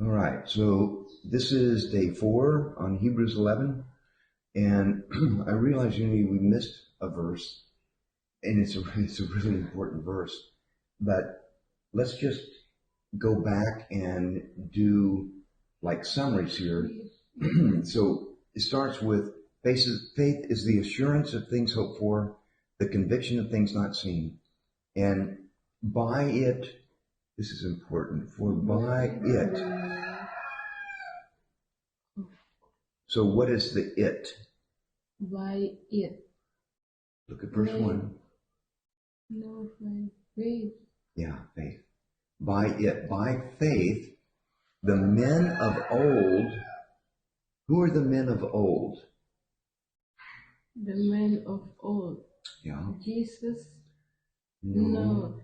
All right, so this is day 4 on Hebrews 11, and I realize we missed a verse, and it's a really important verse, but let's just go back and do like summaries here. So it starts with faith is the assurance of things hoped for, the conviction of things not seen, and by it, this is important, for by it. So what is the it? By it. Look at verse 1. No, faith. Yeah, faith. By it, by faith, the men of old. Who are the men of old? The men of old. Yeah. Jesus. No.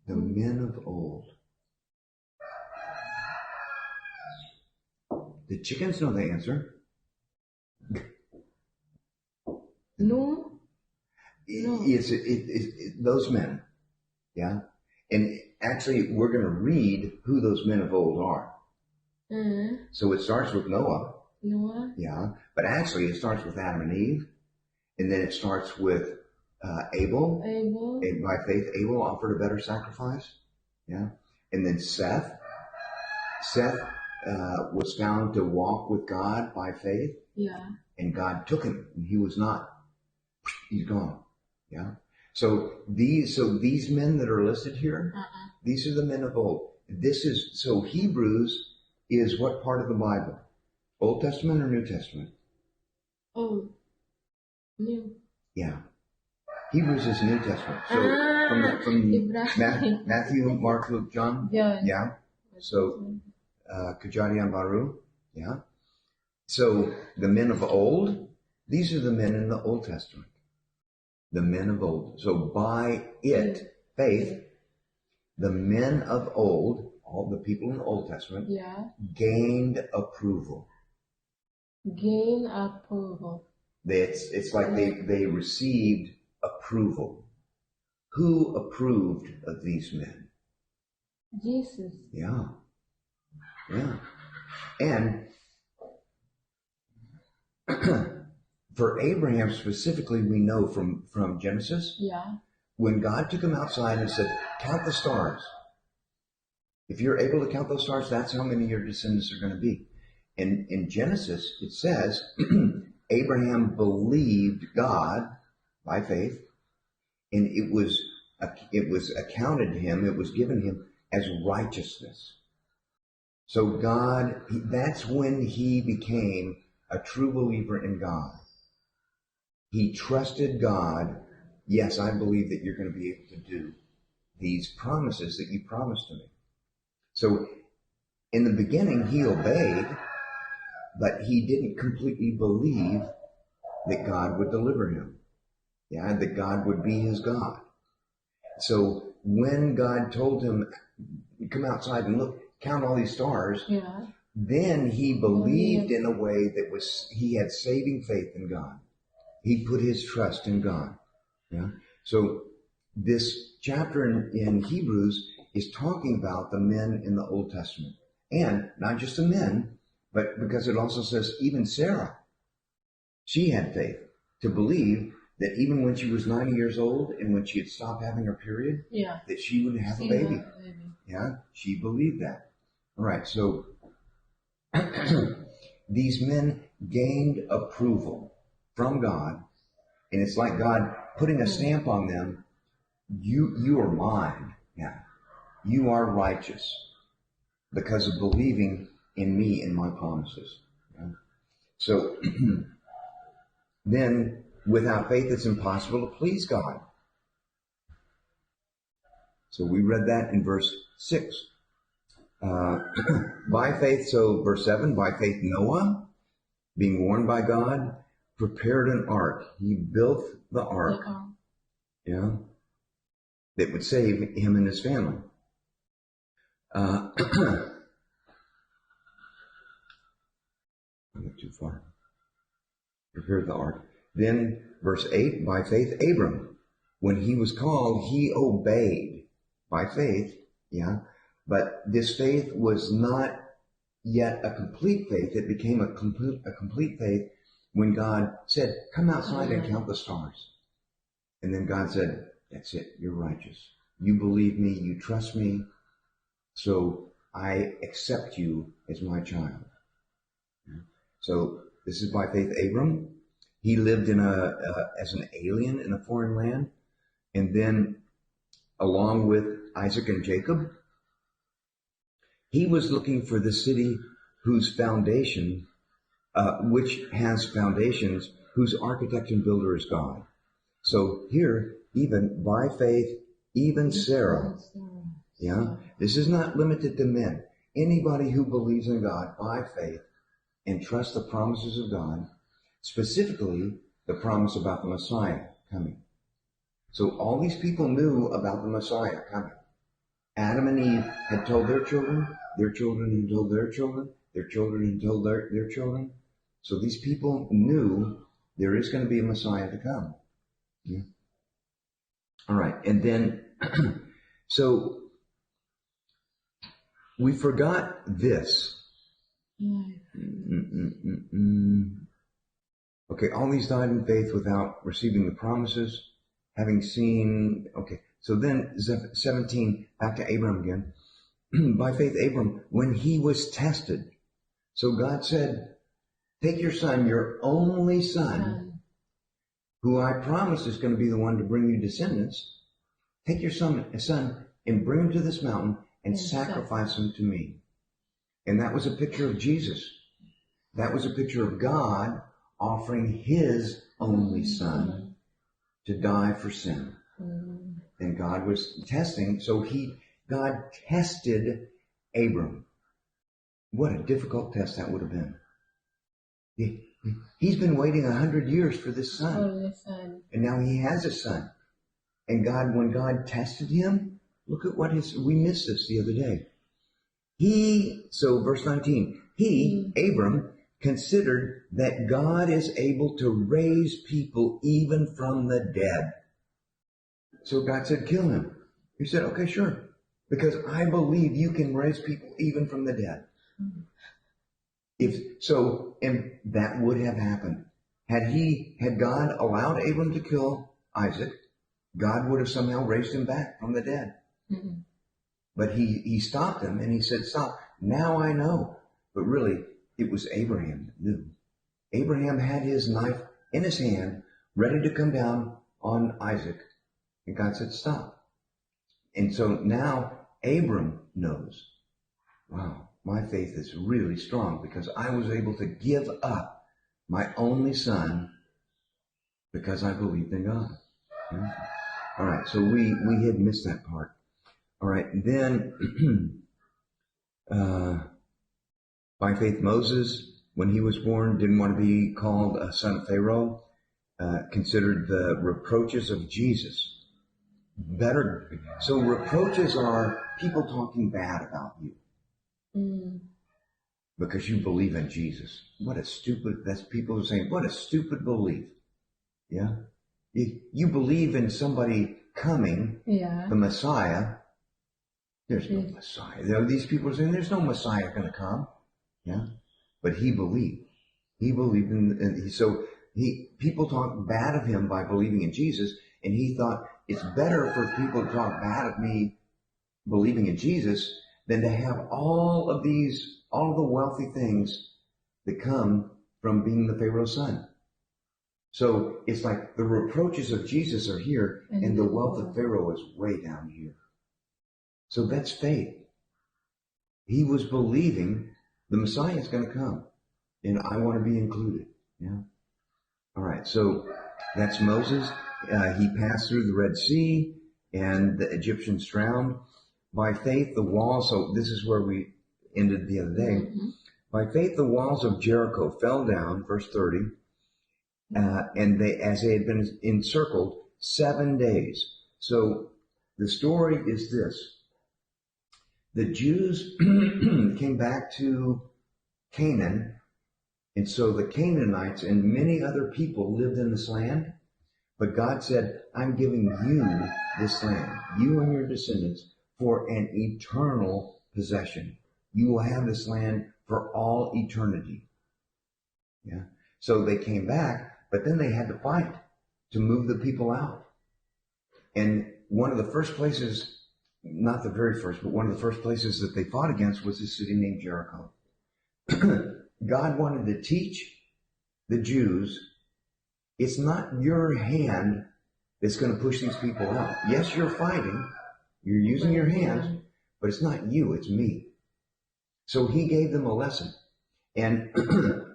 The men of old. The chickens know the answer. No. It's those men. Yeah. And actually, we're going to read who those men of old are. So it starts with Noah. Noah. Yeah. But actually, it starts with Adam and Eve. And then it starts with Abel. And by faith, Abel offered a better sacrifice. Yeah. And then Seth. Seth was found to walk with God by faith. Yeah. And God took him. And he was not. He's gone. Yeah. So these men that are listed here, these are the men of old. So Hebrews is what part of the Bible? Old Testament or New Testament? Old. New. Yeah. Hebrews is New Testament. So from Matthew, Mark, Luke, John? Yeah. So Kejadian Baru? Yeah. So the men of old, these are the men in the Old Testament. The men of old. So by it, faith, the men of old, all the people in the Old Testament, gained approval. Gain approval. It's like they received approval. Who approved of these men? Jesus. Yeah. Yeah. And for Abraham specifically, we know from Genesis, when God took him outside and said, count the stars. If you're able to count those stars, that's how many your descendants are going to be. And in Genesis, it says, Abraham believed God by faith, and it was accounted to him, it was given him as righteousness. So that's when he became a true believer in God. He trusted God. Yes, I believe that you're going to be able to do these promises that you promised to me. So in the beginning, he obeyed, but he didn't completely believe that God would deliver him. Yeah, that God would be his God. So when God told him, come outside and look, count all these stars, then he believed in a way that he had saving faith in God. He put his trust in God. Yeah. So this chapter in Hebrews is talking about the men in the Old Testament. And not just the men, but because it also says even Sarah, she had faith to believe that even when she was 90 years old and when she had stopped having her period, that she would have a baby. Yeah, she believed that. All right, so these men gained approval from God, and it's like God putting a stamp on them. You are mine. Yeah, you are righteous because of believing in me and my promises. Yeah? So then, without faith, it's impossible to please God. So we read that in verse 6. By faith, so verse 7, by faith Noah, being warned by God, prepared an ark. He built the ark, that would save him and his family. I went too far. Prepared the ark. Then verse 8, by faith Abram, when he was called, he obeyed by faith, But this faith was not yet a complete faith. It became a complete faith when God said, come outside and count the stars. And then God said, that's it, you're righteous. You believe me, you trust me, so I accept you as my child. So this is by faith Abram. He lived as an alien in a foreign land. And then along with Isaac and Jacob, he was looking for the city whose foundation, which has foundations, whose architect and builder is God. So here, even by faith, even Sarah, this is not limited to men. Anybody who believes in God by faith and trusts the promises of God, specifically the promise about the Messiah coming. So all these people knew about the Messiah coming. Adam and Eve had told their children had told their children, their children had told their children. So these people knew there is going to be a Messiah to come. Yeah. All right, and then, so we forgot this. Okay, all these died in faith without receiving the promises, having seen, okay. So then 17, back to Abram again. By faith, Abram, when he was tested. So God said, take your son, your only son, who I promised is going to be the one to bring you descendants. Take your son and bring him to this mountain and sacrifice him to me. And that was a picture of Jesus. That was a picture of God offering his only son to die for sin. And God was testing, so God tested Abram. What a difficult test that would have been. He's been waiting 100 years for this son. And now he has a son. And God, when God tested him, look at we missed this the other day. So verse 19, Abram, considered that God is able to raise people even from the dead. So God said, kill him. He said, okay, sure. Because I believe you can raise people even from the dead. And that would have happened. Had God allowed Abram to kill Isaac, God would have somehow raised him back from the dead. But he stopped him and he said, stop. Now I know. But really, it was Abraham that knew. Abraham had his knife in his hand, ready to come down on Isaac. And God said, stop. And so now Abram knows, wow, my faith is really strong because I was able to give up my only son because I believed in God. Yeah. All right, so we had missed that part. All right, then by faith Moses, when he was born, didn't want to be called a son of Pharaoh, considered the reproaches of Jesus better. So reproaches are people talking bad about you because you believe in Jesus. That's people saying, what a stupid belief. Yeah. You believe in somebody coming, the Messiah. There's no Messiah. These people are saying there's no Messiah going to come. Yeah. But he believed. He believed people talk bad of him by believing in Jesus, and he thought it's better for people to talk bad of me believing in Jesus than to have all of the wealthy things that come from being the Pharaoh's son. So it's like the reproaches of Jesus are here and the wealth of Pharaoh is way down here. So that's faith. He was believing the Messiah is going to come and I want to be included. Yeah. All right. So that's Moses. He passed through the Red Sea and the Egyptians drowned. By faith, the walls, so this is where we ended the other day. By faith, the walls of Jericho fell down, verse 30, and as they had been encircled 7 days. So the story is this. The Jews came back to Canaan, and so the Canaanites and many other people lived in this land. But God said, I'm giving you this land, you and your descendants, for an eternal possession. You will have this land for all eternity. Yeah. So they came back, but then they had to fight to move the people out. And one of the first places, not the very first, but one of the first places that they fought against was a city named Jericho. God wanted to teach the Jews, it's not your hand that's going to push these people out. Yes, you're fighting, you're using your hands, but it's not you, it's me. So he gave them a lesson. And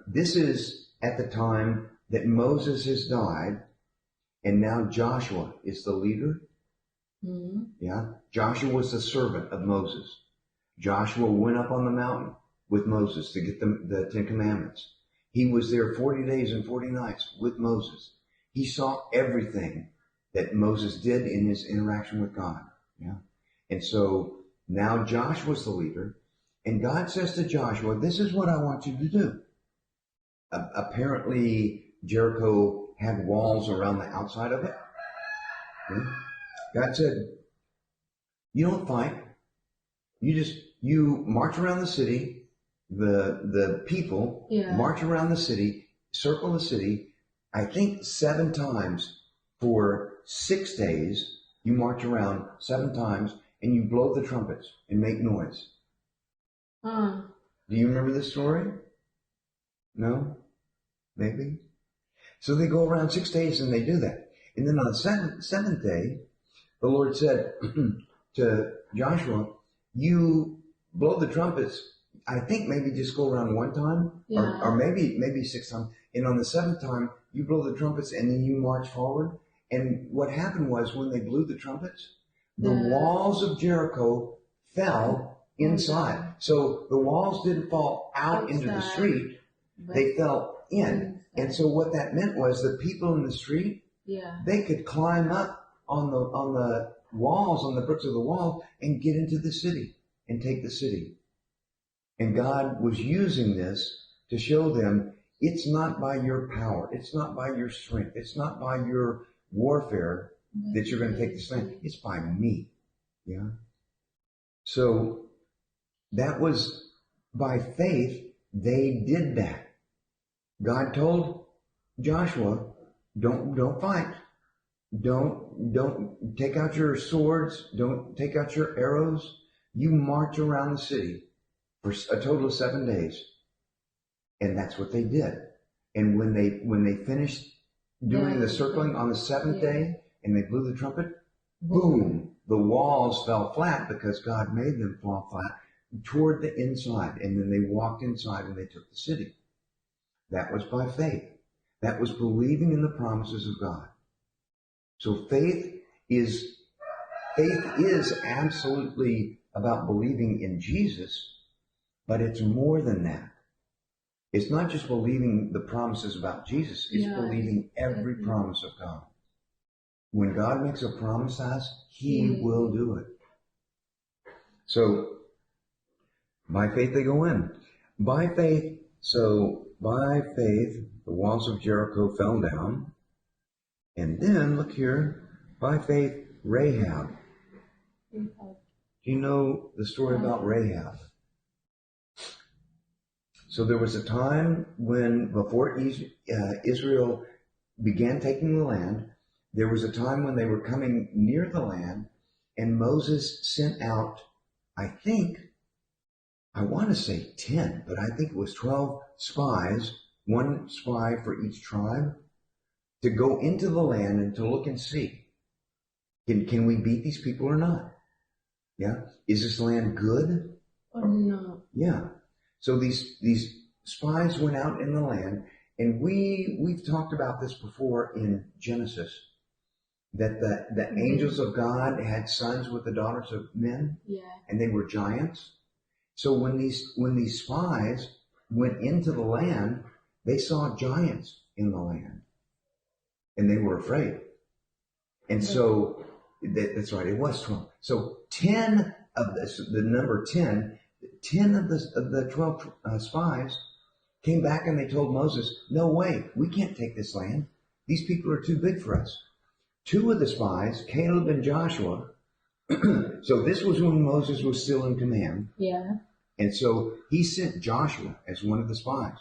this is at the time that Moses has died, and now Joshua is the leader. Mm-hmm. Yeah, Joshua was the servant of Moses. Joshua went up on the mountain with Moses to get the Ten Commandments. He was there 40 days and 40 nights with Moses. He saw everything that Moses did in his interaction with God. Yeah, and so now Joshua's the leader, and God says to Joshua, "This is what I want you to do." Apparently, Jericho had walls around the outside of it. Yeah. God said, "You don't fight. You march around the city. The people march around the city, circle the city. I think 7 times for 6 days. You march around 7 times, and you blow the trumpets and make noise." Do you remember this story? No? Maybe? So they go around 6 days and they do that. And then on the seventh day, the Lord said to Joshua, "You blow the trumpets. I think maybe just go around 1 time, or maybe 6 times. And on the 7th time, you blow the trumpets and then you march forward." And what happened was when they blew the trumpets, the walls of Jericho fell inside. So the walls didn't fall out into the street, they fell in. And so what that meant was the people in the street, they could climb up on the walls, on the bricks of the wall, and get into the city and take the city. And God was using this to show them it's not by your power, it's not by your strength, it's not by your warfare that you're going to take this land. It's by me. Yeah. So that was by faith they did that. God told Joshua, don't fight. Don't take out your swords. Don't take out your arrows. You march around the city for a total of 7 days. And that's what they did. And when they finished doing the circling on the 7th day and they blew the trumpet, boom, the walls fell flat because God made them fall flat toward the inside. And then they walked inside and they took the city. That was by faith. That was believing in the promises of God. So faith is absolutely about believing in Jesus, but it's more than that. It's not just believing the promises about Jesus, it's believing every promise of God. When God makes a promise to us, He will do it. So, by faith they go in. By faith, the walls of Jericho fell down. And then, look here, by faith, Rahab. Do you know the story about Rahab? So there was a time when, before Israel began taking the land, there was a time when they were coming near the land, and Moses sent out, I want to say 10, but I think it was 12 spies, 1 spy for each tribe, to go into the land and to look and see, can we beat these people or not? Yeah? Is this land good? Or no? Yeah. So these spies went out in the land, and we've talked about this before in Genesis, that the angels of God had sons with the daughters of men, and they were giants. So when these spies went into the land, they saw giants in the land, and they were afraid. And so that's right, it was 12. So 10 of this, the number 10 of the 12 spies came back and they told Moses, "No way, we can't take this land. These people are too big for us." 2 of the spies, Caleb and Joshua, So this was when Moses was still in command. Yeah. And so he sent Joshua as one of the spies.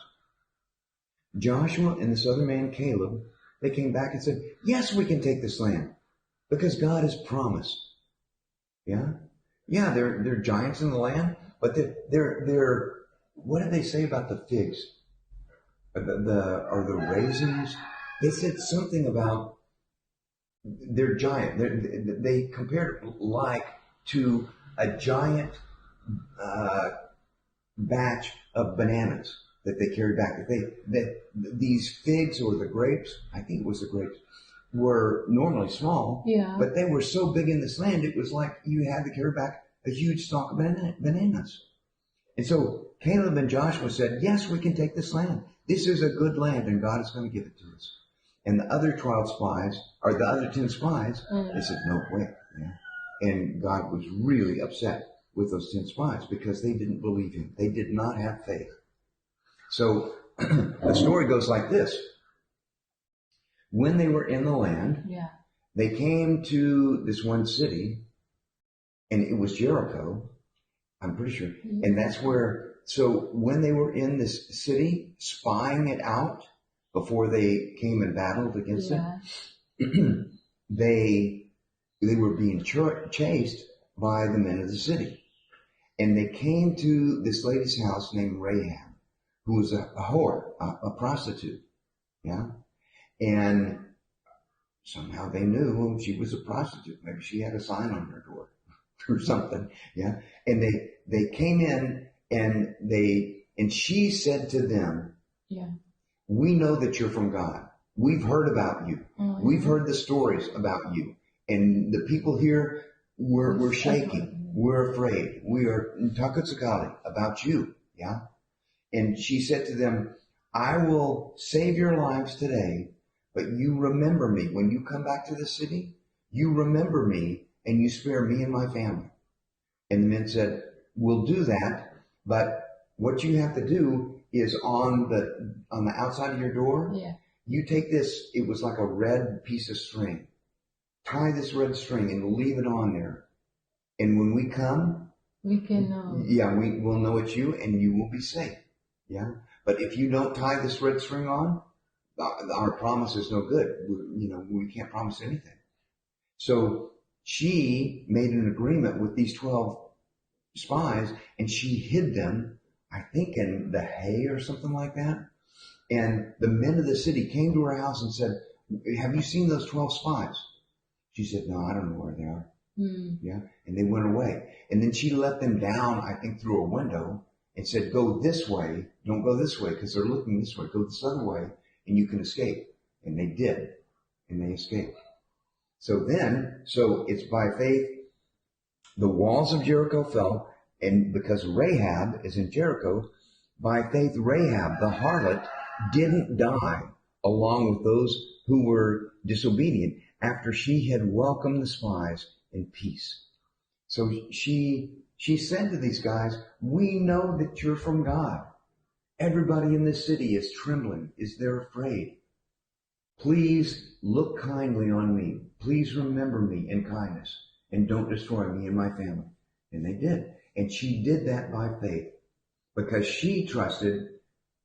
Joshua and this other man, Caleb, they came back and said, yes, we can take this land because God has promised. Yeah. Yeah, they're giants in the land, but they're what did they say about the figs? Or the raisins? They said something about they're giant. They compared it like to a giant batch of bananas that they carried back. That these figs or the grapes, I think it was the grapes, were normally small, but they were so big in this land, it was like you had to carry back a huge stalk of bananas. And so Caleb and Joshua said, yes, we can take this land. This is a good land, and God is going to give it to us. And the other 12 spies, or the other 10 spies, they said, no way. Yeah. And God was really upset with those 10 spies because they didn't believe him. They did not have faith. So the story goes like this. When they were in the land, they came to this one city, and it was Jericho, I'm pretty sure. And that's where, so when they were in this city, spying it out before they came and battled against it, they were being chased by the men of the city. And they came to this lady's house named Rahab, who was a whore, a prostitute. Yeah. And somehow they knew she was a prostitute. Maybe she had a sign on her door or something. Yeah. And they came in and she said to them, we know that you're from God. We've heard about you. We've heard the stories about you. And the people here, we're shaking. We're afraid. We are takatsukali about you. Yeah. And she said to them, I will save your lives today, but you remember me. When you come back to the city, you remember me and you spare me and my family. And the men said, we'll do that, but what you have to do is on the outside of your door, you take this, it was like a red piece of string. Tie this red string and leave it on there. And when we come, we can know. Yeah, we'll know it's you and you will be safe. Yeah. But if you don't tie this red string on, our promise is no good. We can't promise anything. So she made an agreement with these 12 spies and she hid them, I think in the hay or something like that. And the men of the city came to her house and said, have you seen those 12 spies? She said, no, I don't know where they are. Yeah. And they went away. And then she let them down, I think, through a window and said, go this way. Don't go this way because they're looking this way. Go this other way and you can escape. And they did. And they escaped. So it's by faith, the walls of Jericho fell. And because Rahab is in Jericho, by faith, Rahab, the harlot, didn't die along with those who were disobedient after she had welcomed the spies in peace. So she said to these guys, we know that you're from God. Everybody in this city is trembling, they're afraid. Please look kindly on me. Please remember me in kindness and don't destroy me and my family. And they did. And she did that by faith because she trusted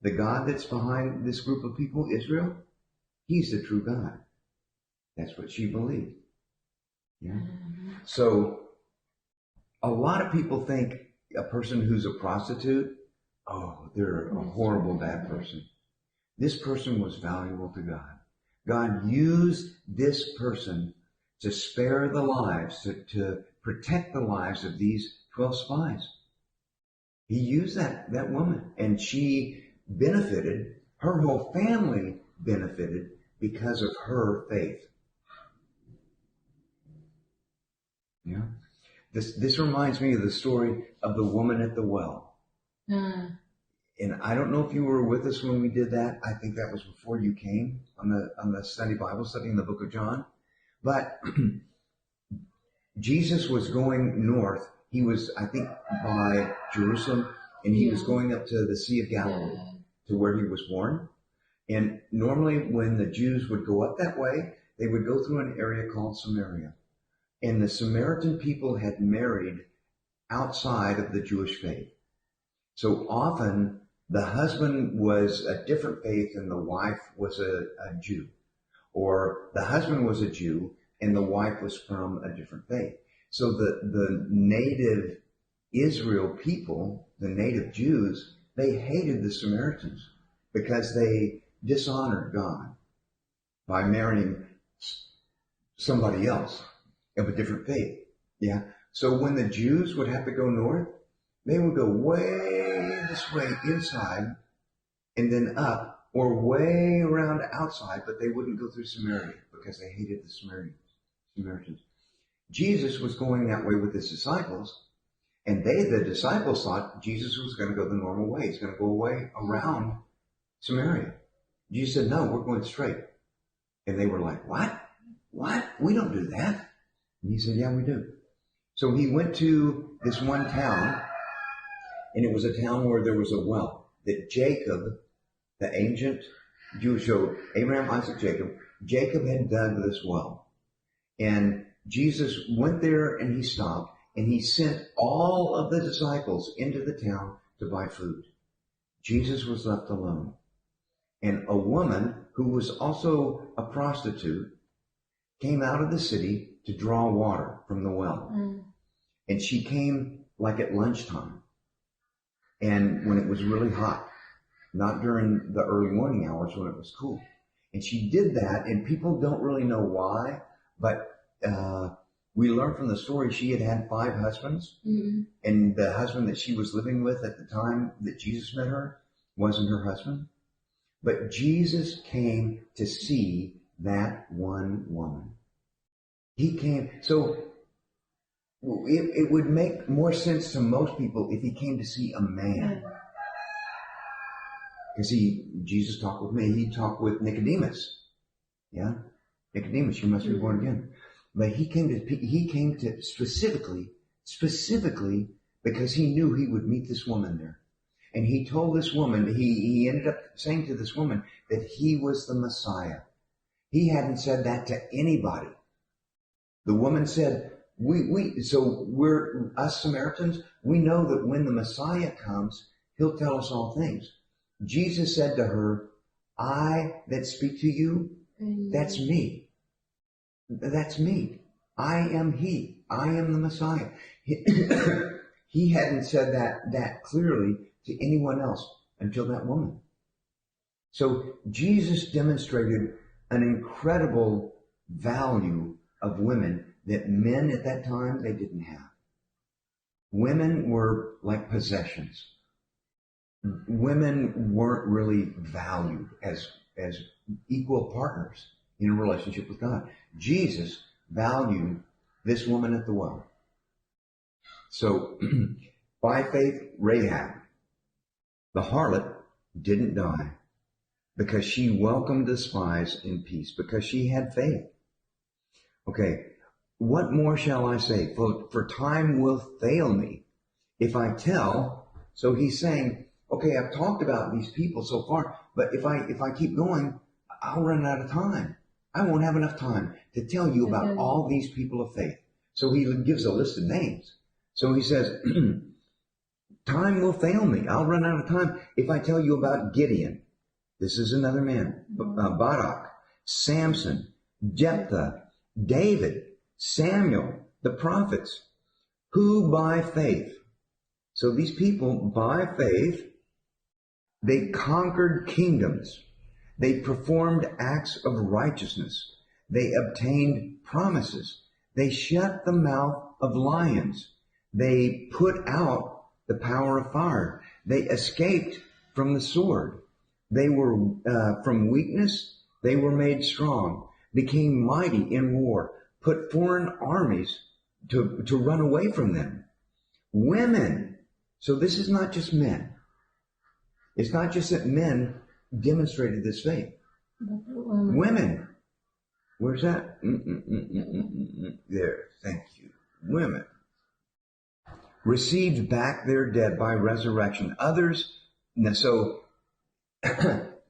the God that's behind this group of people, Israel. He's the true God. That's what she believed. Yeah. So a lot of people think a person who's a prostitute, oh, they're a horrible, bad person. This person was valuable to God. God used this person to spare the lives, to protect the lives of these 12 spies. He used that woman, and she benefited. Her whole family benefited because of her faith. Yeah. This reminds me of the story of the woman at the well. And I don't know if you were with us when we did that. I think that was before you came on the study Bible study in the book of John. But Jesus was going north. He was, I think, by Jerusalem, and he was going up to the Sea of Galilee, to where he was born. And normally when the Jews would go up that way, they would go through an area called Samaria. And the Samaritan people had married outside of the Jewish faith. So often the husband was a different faith and the wife was a Jew. Or the husband was a Jew and the wife was from a different faith. So the native Israel people, the native Jews, they hated the Samaritans because they dishonored God by marrying somebody else of a different faith. Yeah. So when the Jews would have to go north, they would go way this way inside and then up, or way around outside, but they wouldn't go through Samaria because they hated the Samaritans. Jesus was going that way with his disciples, and the disciples thought Jesus was going to go the normal way. He's going to go away around Samaria. Jesus said, no, we're going straight. And they were like, what? What? We don't do that. And he said, yeah, we do. So he went to this one town, and it was a town where there was a well that Jacob, the ancient Jewish, so Abraham, Isaac, Jacob had dug this well. And Jesus went there and he stopped and he sent all of the disciples into the town to buy food. Jesus was left alone. And a woman who was also a prostitute came out of the city to draw water from the well. And she came like at lunchtime. And when it was really hot, not during the early morning hours when it was cool. And she did that, and people don't really know why, but we learned from the story she had had 5 husbands, and the husband that she was living with at the time that Jesus met her wasn't her husband. But Jesus came to see that one woman. He came, so it would make more sense to most people if he came to see a man. Because Jesus talked with me, he talked with Nicodemus. Yeah? Nicodemus, you must be born again. But he came to specifically because he knew he would meet this woman there. And he told this woman, he ended up saying to this woman that he was the Messiah. He hadn't said that to anybody. The woman said, we're us Samaritans, we know that when the Messiah comes, he'll tell us all things. Jesus said to her, I that speak to you, that's me. That's me. I am he. I am the Messiah. He hadn't said that clearly to anyone else until that woman. So Jesus demonstrated an incredible value of women that men at that time, they didn't have. Women were like possessions. Women weren't really valued as equal partners in a relationship with God. Jesus valued this woman at the well. So, by faith, Rahab, the harlot, didn't die because she welcomed the spies in peace, because she had faith. Okay, what more shall I say? For time will fail me if I tell. So he's saying, okay, I've talked about these people so far, but if I keep going, I'll run out of time. I won't have enough time to tell you about all these people of faith. So he gives a list of names. So he says, time will fail me. I'll run out of time if I tell you about Gideon. This is another man. Barak, Samson, Jephthah, David, Samuel, the prophets, who by faith. So these people, by faith, they conquered kingdoms. They performed acts of righteousness. They obtained promises. They shut the mouth of lions. They put out the power of fire. They escaped from the sword. They were, from weakness, they were made strong, became mighty in war, put foreign armies to run away from them. Women. So this is not just men. It's not just that men demonstrated this faith. Women. Where's that? There. Thank you. Women received back their dead by resurrection. Others,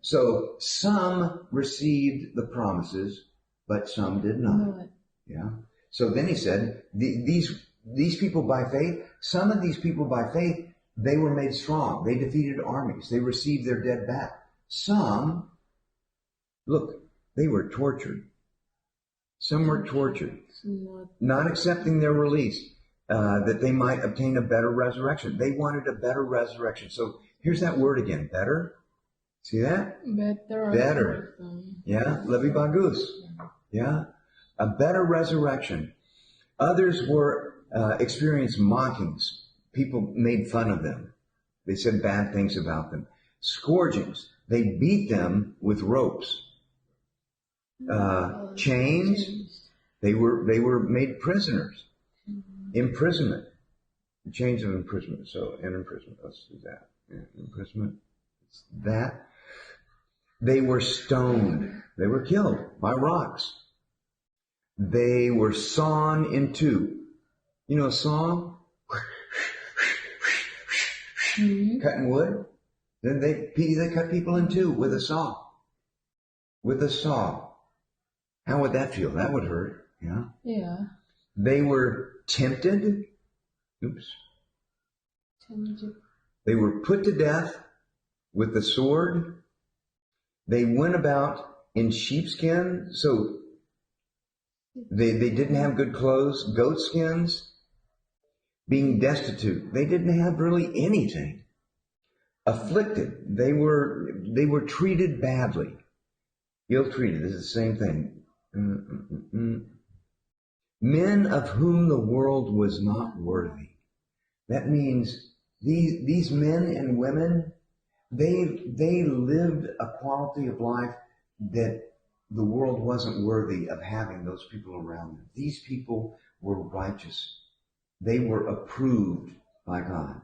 so some received the promises, but some did not. Yeah. So then he said, these people by faith, some of these people by faith, they were made strong. They defeated armies. They received their dead back. Some, look, they were tortured. Some were tortured, not accepting their release, that they might obtain a better resurrection. They wanted a better resurrection. So here's that word again, better. See that? Better. Yeah, Levi Bagus. Yeah, a better resurrection. Others were experienced mockings. People made fun of them. They said bad things about them. Scourgings. They beat them with ropes. Chains. They were made prisoners. Imprisonment. Chains of imprisonment. So in imprisonment. Let's do that. Imprisonment. That. They were stoned. They were killed by rocks. They were sawn in two. You know a saw? Cutting wood. Then they cut people in two with a saw. With a saw. How would that feel? That would hurt. Yeah. Yeah. They were tempted. Oops. Tempted. They were put to death with the sword. They went about in sheepskin. So they didn't have good clothes. Goat skins. Being destitute. They didn't have really anything. Afflicted. They were treated badly. Ill-treated. This is the same thing. Men of whom the world was not worthy. That means these men and women, they lived a quality of life that the world wasn't worthy of having those people around them. These people were righteous. They were approved by God.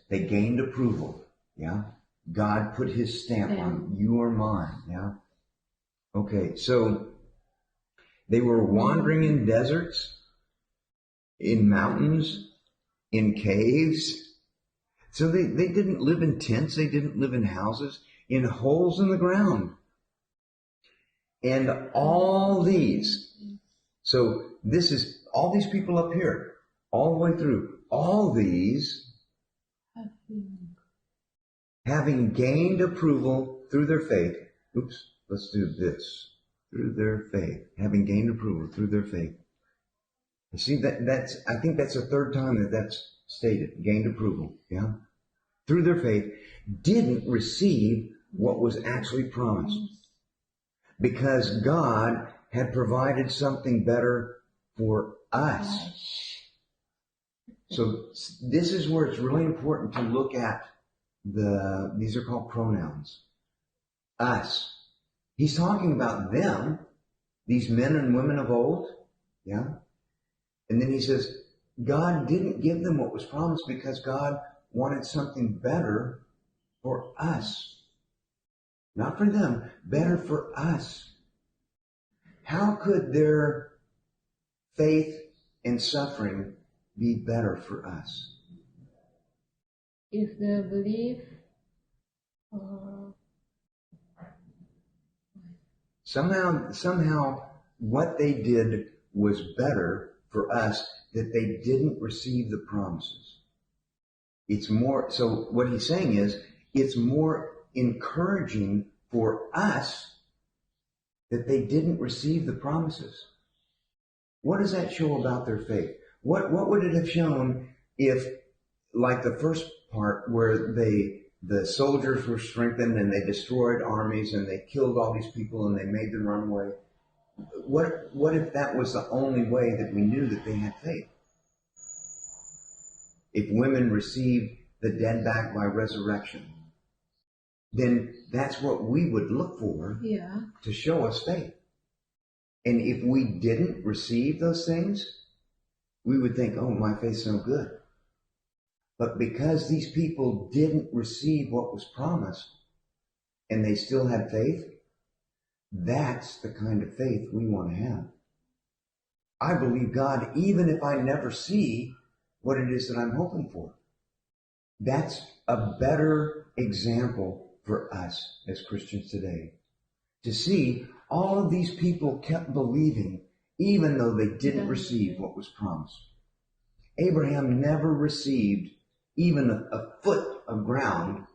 They gained approval. Yeah. God put his stamp on you or mine. Yeah. Okay. So they were wandering in deserts, in mountains, in caves. So they didn't live in tents. They didn't live in houses, in holes in the ground. And all these. So this is all these people up here, all the way through. All these, having gained approval through their faith. Oops, let's do this. Through their faith. Having gained approval through their faith. You see, I think that's the third time that's stated. Gained approval. Yeah. Through their faith, didn't receive what was actually promised. Because God had provided something better for us. So this is where it's really important to look at these are called pronouns. Us. He's talking about them, these men and women of old. Yeah. And then he says, God didn't give them what was promised because God wanted something better for us. Not for them, better for us. How could their faith and suffering be better for us? If they believe, somehow what they did was better for us, that they didn't receive the promises. It's more, so what he's saying is, it's more encouraging for us that they didn't receive the promises. What does that show about their faith? What would it have shown if, like the first part where the soldiers were strengthened and they destroyed armies and they killed all these people and they made them run away? What if that was the only way that we knew that they had faith? If women received the dead back by resurrection, then that's what we would look for to show us faith. And if we didn't receive those things, we would think, oh, my faith's no good. But because these people didn't receive what was promised and they still had faith, that's the kind of faith we want to have. I believe God even if I never see what it is that I'm hoping for. That's a better example for us as Christians today. To see all of these people kept believing even though they didn't receive what was promised. Abraham never received even a foot of ground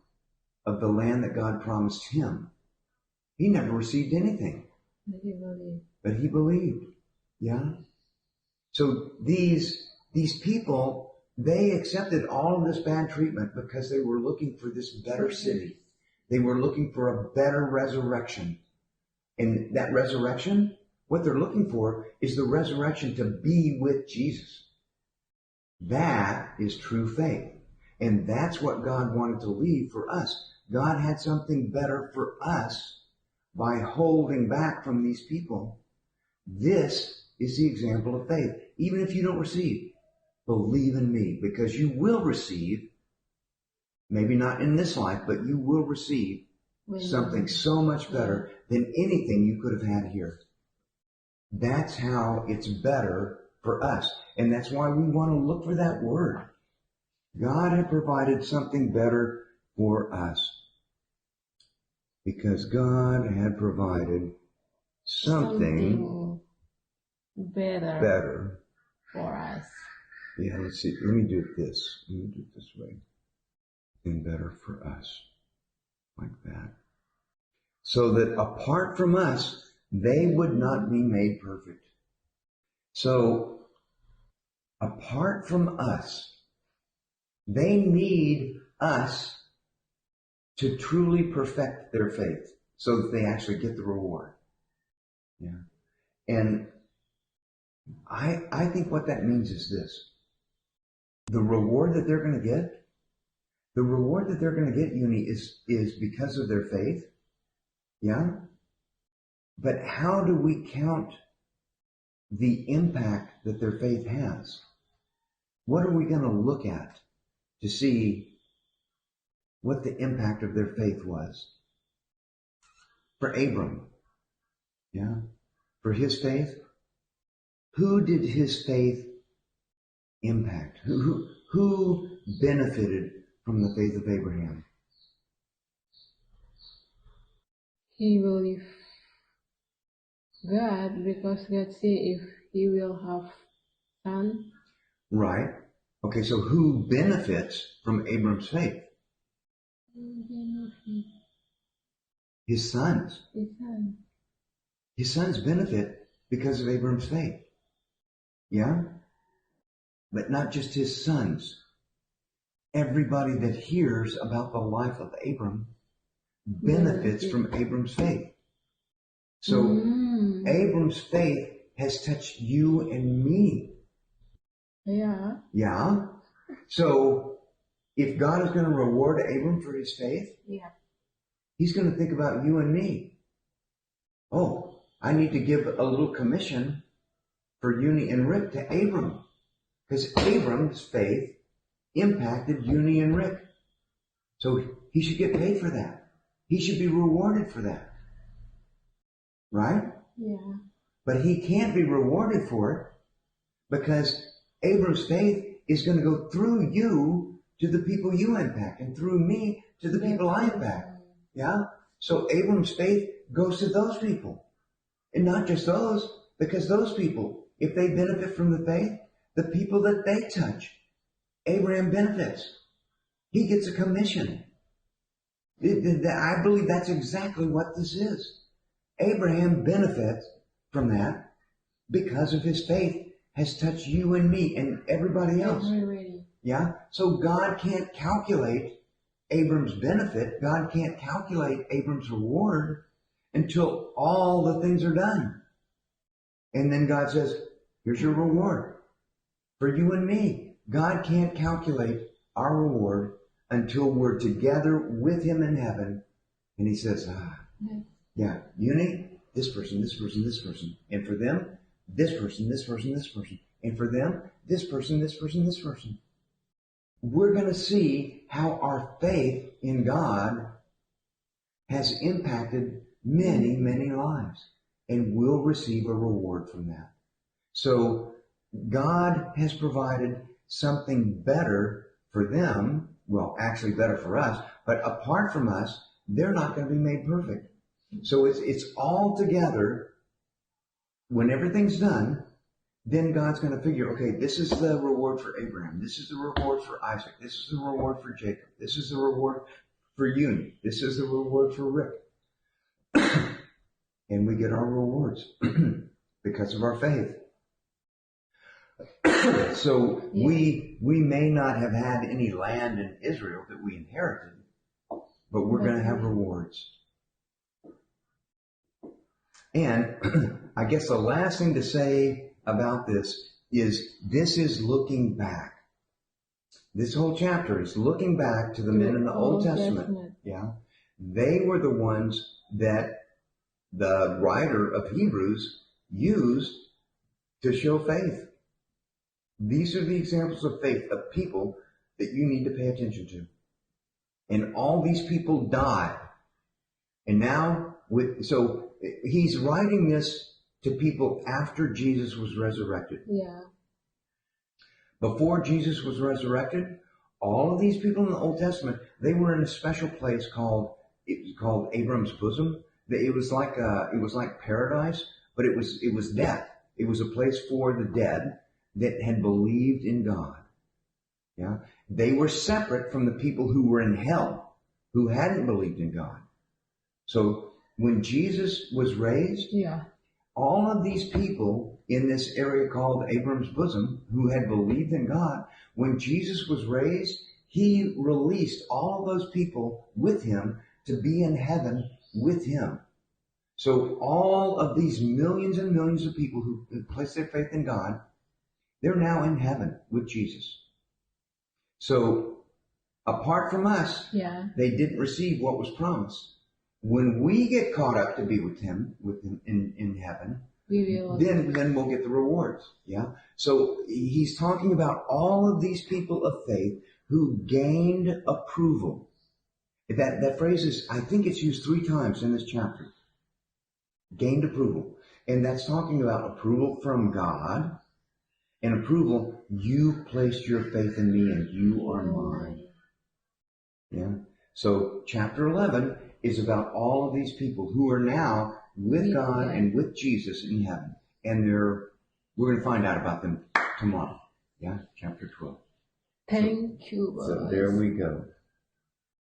of the land that God promised him. He never received anything. But he believed. Yeah? So these people, they accepted all of this bad treatment because they were looking for this better city. They were looking for a better resurrection. And that resurrection, what they're looking for is the resurrection to be with Jesus. That is true faith. And that's what God wanted to leave for us. God had something better for us by holding back from these people. This is the example of faith. Even if you don't receive, believe in me, because you will receive, maybe not in this life, but you will receive something so much better than anything you could have had here. That's how it's better for us. And that's why we want to look for that word. God had provided something better for us. Because God had provided something better for us. Yeah, let's see. Let me do it this. Let me do it this way. Something better for us. Like that. So that apart from us, they would not be made perfect. So, apart from us, they need us to truly perfect their faith so that they actually get the reward. Yeah. And I think what that means is this. The reward that they're going to get, Uni, is because of their faith. Yeah? But how do we count the impact that their faith has? What are we going to look at to see what the impact of their faith was? For Abram, yeah? For his faith, who did his faith impact? Who benefited from the faith of Abraham? He believed God because God said if he will have son. Right. Okay, so who benefits from Abram's faith? His sons. His sons benefit because of Abram's faith. Yeah? But not just his sons. Everybody that hears about the life of Abram benefits from Abram's faith. So Abram's faith has touched you and me. Yeah. Yeah? So if God is going to reward Abram for his faith, he's going to think about you and me. Oh, I need to give a little commission for Uni and Rick to Abram. Because Abram's faith impacted Uni and Rick. So he should get paid for that. He should be rewarded for that. Right? Yeah. But he can't be rewarded for it because Abram's faith is going to go through you to the people you impact and through me to the people I impact. Yeah? So Abram's faith goes to those people. And not just those, because those people, if they benefit from the faith, the people that they touch, Abraham benefits. He gets a commission. I believe that's exactly what this is. Abraham benefits from that because of his faith has touched you and me and everybody else. Yeah? So God can't calculate Abram's benefit. God can't calculate Abram's reward until all the things are done. And then God says, here's your reward for you and me. God can't calculate our reward until we're together with him in heaven. And he says, yeah, Uni, this person, this person, this person. And for them, this person, this person, this person. And for them, this person, this person, this person. We're going to see how our faith in God has impacted many, many lives. And we'll receive a reward from that. So God has provided something better for them. Well, actually better for us. But apart from us, they're not going to be made perfect. So it's all together when everything's done, then God's going to figure, okay, this is the reward for Abraham. This is the reward for Isaac. This is the reward for Jacob. This is the reward for Eunice. This is the reward for Rick. And we get our rewards because of our faith. So we may not have had any land in Israel that we inherited, but we're going to have rewards. And I guess the last thing to say about this is looking back. This whole chapter is looking back to the men in the Old Testament. Yeah. They were the ones that the writer of Hebrews used to show faith. These are the examples of faith of people that you need to pay attention to. And all these people died. And now, so he's writing this to people after Jesus was resurrected. Yeah. Before Jesus was resurrected, all of these people in the Old Testament, they were in a special place called Abram's bosom. It was like paradise, but it was death. It was a place for the dead that had believed in God. Yeah. They were separate from the people who were in hell, who hadn't believed in God. So when Jesus was raised, all of these people in this area called Abram's bosom who had believed in God, when Jesus was raised, he released all of those people with him to be in heaven with him. So all of these millions and millions of people who placed their faith in God, they're now in heaven with Jesus. So apart from us, they didn't receive what was promised. When we get caught up to be with him in heaven, then we'll get the rewards. Yeah. So he's talking about all of these people of faith who gained approval. That phrase is, I think it's used 3 times in this chapter. Gained approval. And that's talking about approval from God and approval, you placed your faith in me and you are mine. Yeah. So chapter 11 is about all of these people who are now with God and with Jesus in heaven. And we're going to find out about them tomorrow. Yeah. Chapter 12. Thank you. So there we go.